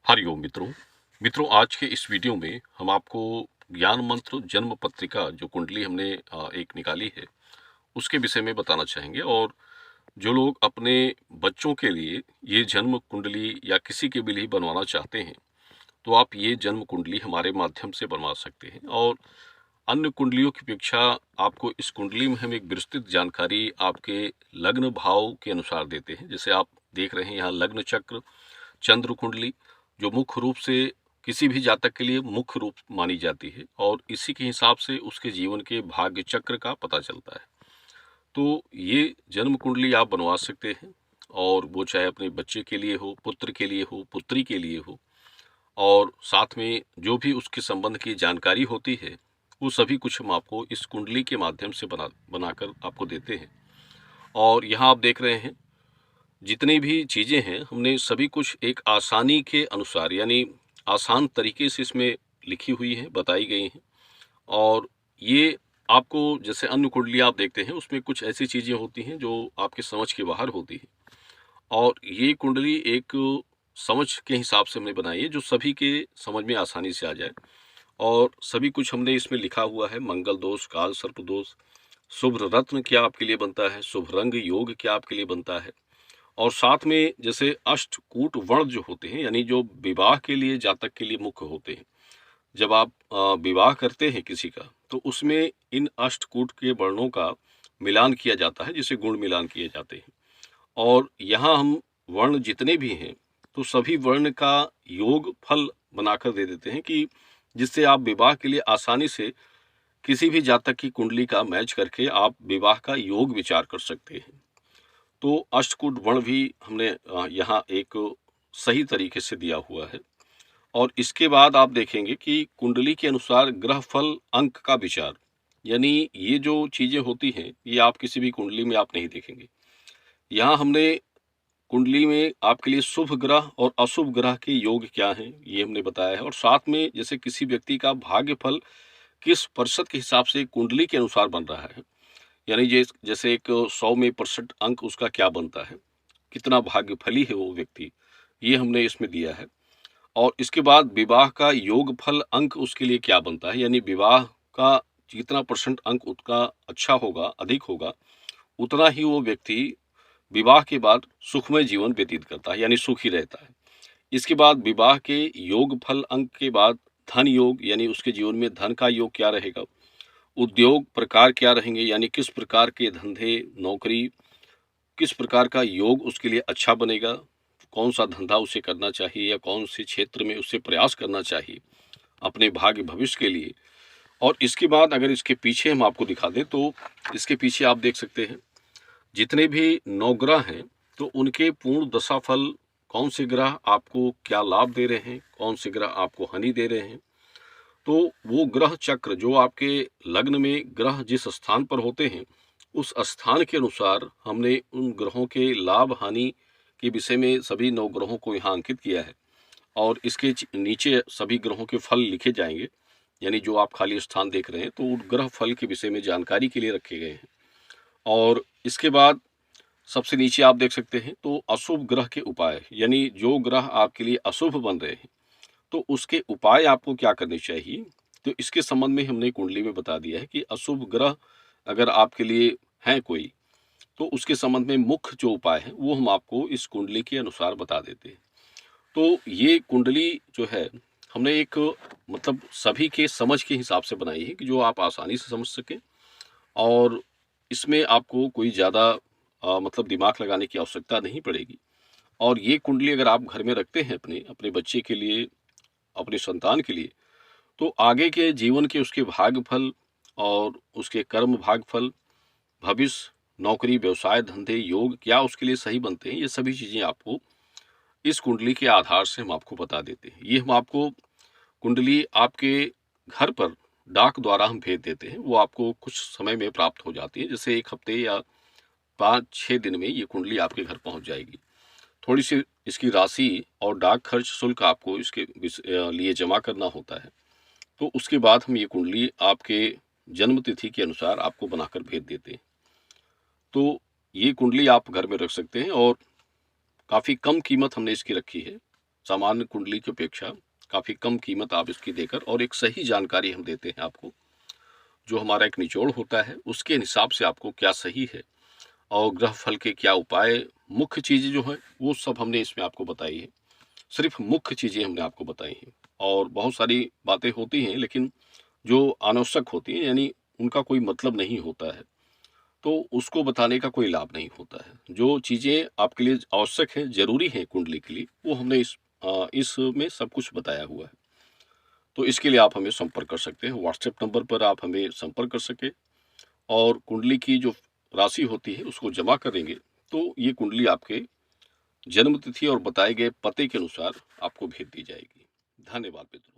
हरिओम मित्रों। आज के इस वीडियो में हम आपको ज्ञान मंत्र जन्म पत्रिका जो कुंडली हमने एक निकाली है उसके विषय में बताना चाहेंगे। और जो लोग अपने बच्चों के लिए ये जन्म कुंडली या किसी के भी लिए बनवाना चाहते हैं तो आप ये जन्म कुंडली हमारे माध्यम से बनवा सकते हैं। और अन्य कुंडलियों की अपेक्षा आपको इस कुंडली में हम एक विस्तृत जानकारी आपके लग्न भाव के अनुसार देते हैं। जैसे आप देख रहे हैं यहाँ लग्न चक्र, चंद्र कुंडली जो मुख्य रूप से किसी भी जातक के लिए मुख्य रूप मानी जाती है और इसी के हिसाब से उसके जीवन के भाग्य चक्र का पता चलता है। तो ये जन्म कुंडली आप बनवा सकते हैं और वो चाहे अपने बच्चे के लिए हो, पुत्र के लिए हो, पुत्री के लिए हो, और साथ में जो भी उसके संबंध की जानकारी होती है वो सभी कुछ हम आपको इस कुंडली के माध्यम से बनाकर आपको देते हैं। और यहाँ आप देख रहे हैं जितनी भी चीज़ें हैं हमने सभी कुछ एक आसानी के अनुसार यानी आसान तरीके से इसमें लिखी हुई हैं, बताई गई हैं। और ये आपको जैसे अन्य कुंडली आप देखते हैं उसमें कुछ ऐसी चीज़ें होती हैं जो आपके समझ के बाहर होती हैं, और ये कुंडली एक समझ के हिसाब से हमने बनाई है जो सभी के समझ में आसानी से आ जाए। और सभी कुछ हमने इसमें लिखा हुआ है। मंगल दोष, काल सर्प दोष, शुभ रत्न क्या आपके लिए बनता है, शुभ रंग योग क्या आपके लिए बनता है, और साथ में जैसे अष्टकूट वर्ण जो होते हैं यानी जो विवाह के लिए जातक के लिए मुख्य होते हैं। जब आप विवाह करते हैं किसी का तो उसमें इन अष्टकूट के वर्णों का मिलान किया जाता है जिसे गुण मिलान किए जाते हैं। और यहाँ हम वर्ण जितने भी हैं तो सभी वर्ण का योग फल बनाकर दे देते हैं कि जिससे आप विवाह के लिए आसानी से किसी भी जातक की कुंडली का मैच करके आप विवाह का योग विचार कर सकते हैं। तो अष्टकूट वर्ण भी हमने यहाँ एक सही तरीके से दिया हुआ है। और इसके बाद आप देखेंगे कि कुंडली के अनुसार ग्रह फल अंक का विचार, यानी ये जो चीजें होती हैं ये आप किसी भी कुंडली में आप नहीं देखेंगे। यहाँ हमने कुंडली में आपके लिए शुभ ग्रह और अशुभ ग्रह के योग क्या हैं ये हमने बताया है। और साथ में जैसे किसी व्यक्ति का भाग्य फल किस प्रतिशत के हिसाब से कुंडली के अनुसार बन रहा है, यानी जैसे एक 100 में % अंक उसका क्या बनता है, कितना भाग्यफली है वो व्यक्ति, ये हमने इसमें दिया है। और इसके बाद विवाह का योग फल अंक उसके लिए क्या बनता है, यानी विवाह का जितना % अंक उसका अच्छा होगा, अधिक होगा, उतना ही वो व्यक्ति विवाह के बाद सुखमय जीवन व्यतीत करता है यानी सुखी रहता है। इसके बाद विवाह के योग फल अंक के बाद धन योग, यानी उसके जीवन में धन का योग क्या रहेगा, उद्योग प्रकार क्या रहेंगे, यानी किस प्रकार के धंधे नौकरी, किस प्रकार का योग उसके लिए अच्छा बनेगा, कौन सा धंधा उसे करना चाहिए या कौन से क्षेत्र में उसे प्रयास करना चाहिए अपने भाग्य भविष्य के लिए। और इसके बाद अगर इसके पीछे हम आपको दिखा दें तो इसके पीछे आप देख सकते हैं जितने भी नवग्रह हैं तो उनके पूर्ण दशा फल, कौन से ग्रह आपको क्या लाभ दे रहे हैं, कौन से ग्रह आपको हानि दे रहे हैं। तो वो ग्रह चक्र जो आपके लग्न में ग्रह जिस स्थान पर होते हैं उस स्थान के अनुसार हमने उन ग्रहों के लाभ हानि के विषय में सभी 9 ग्रहों को यहाँ अंकित किया है। और इसके नीचे सभी ग्रहों के फल लिखे जाएंगे, यानी जो आप खाली स्थान देख रहे हैं तो उन ग्रह फल के विषय में जानकारी के लिए रखे गए हैं। और इसके बाद सबसे नीचे आप देख सकते हैं तो अशुभ ग्रह के उपाय, यानी जो ग्रह आपके लिए अशुभ बन रहे हैं तो उसके उपाय आपको क्या करने चाहिए। तो इसके संबंध में हमने कुंडली में बता दिया है कि अशुभ ग्रह अगर आपके लिए हैं कोई तो उसके संबंध में मुख्य जो उपाय है वो हम आपको इस कुंडली के अनुसार बता देते हैं। तो ये कुंडली जो है हमने एक मतलब सभी के समझ के हिसाब से बनाई है कि जो आप आसानी से समझ सकें, और इसमें आपको कोई ज़्यादा मतलब दिमाग लगाने की आवश्यकता नहीं पड़ेगी। और ये कुंडली अगर आप घर में रखते हैं अपने अपने बच्चे के लिए, अपने संतान के लिए, तो आगे के जीवन के उसके भाग्य फल और उसके कर्म भाग फल, भविष्य, नौकरी, व्यवसाय, धंधे, योग क्या उसके लिए सही बनते हैं, ये सभी चीज़ें आपको इस कुंडली के आधार से हम आपको बता देते हैं। ये हम आपको कुंडली आपके घर पर डाक द्वारा हम भेज देते हैं, वो आपको कुछ समय में प्राप्त हो जाती है। जैसे 1 हफ्ते या 5-6 दिन में ये कुंडली आपके घर पहुंच जाएगी। थोड़ी सी इसकी राशि और डाक खर्च शुल्क आपको इसके लिए जमा करना होता है। तो उसके बाद हम ये कुंडली आपके जन्म तिथि के अनुसार आपको बनाकर भेज देते हैं। तो ये कुंडली आप घर में रख सकते हैं और काफ़ी कम कीमत हमने इसकी रखी है। सामान्य कुंडली की अपेक्षा काफ़ी कम कीमत आप इसकी देकर और एक सही जानकारी हम देते हैं आपको। जो हमारा एक निचोड़ होता है उसके हिसाब से आपको क्या सही है और ग्रह फल के क्या उपाय, मुख्य चीज़ें जो हैं वो सब हमने इसमें आपको बताई है। सिर्फ मुख्य चीज़ें हमने आपको बताई हैं और बहुत सारी बातें होती हैं लेकिन जो अनावश्यक होती हैं यानी उनका कोई मतलब नहीं होता है, तो उसको बताने का कोई लाभ नहीं होता है। जो चीज़ें आपके लिए आवश्यक हैं, ज़रूरी हैं कुंडली के लिए, वो हमने इसमें सब कुछ बताया हुआ है। तो इसके लिए आप हमें संपर्क कर सकते हैं। व्हाट्सएप नंबर पर आप हमें संपर्क कर सकें और कुंडली की जो राशि होती है उसको जमा करेंगे, तो ये कुंडली आपके जन्म तिथि और बताए गए पते के अनुसार आपको भेज दी जाएगी। धन्यवाद मित्रों।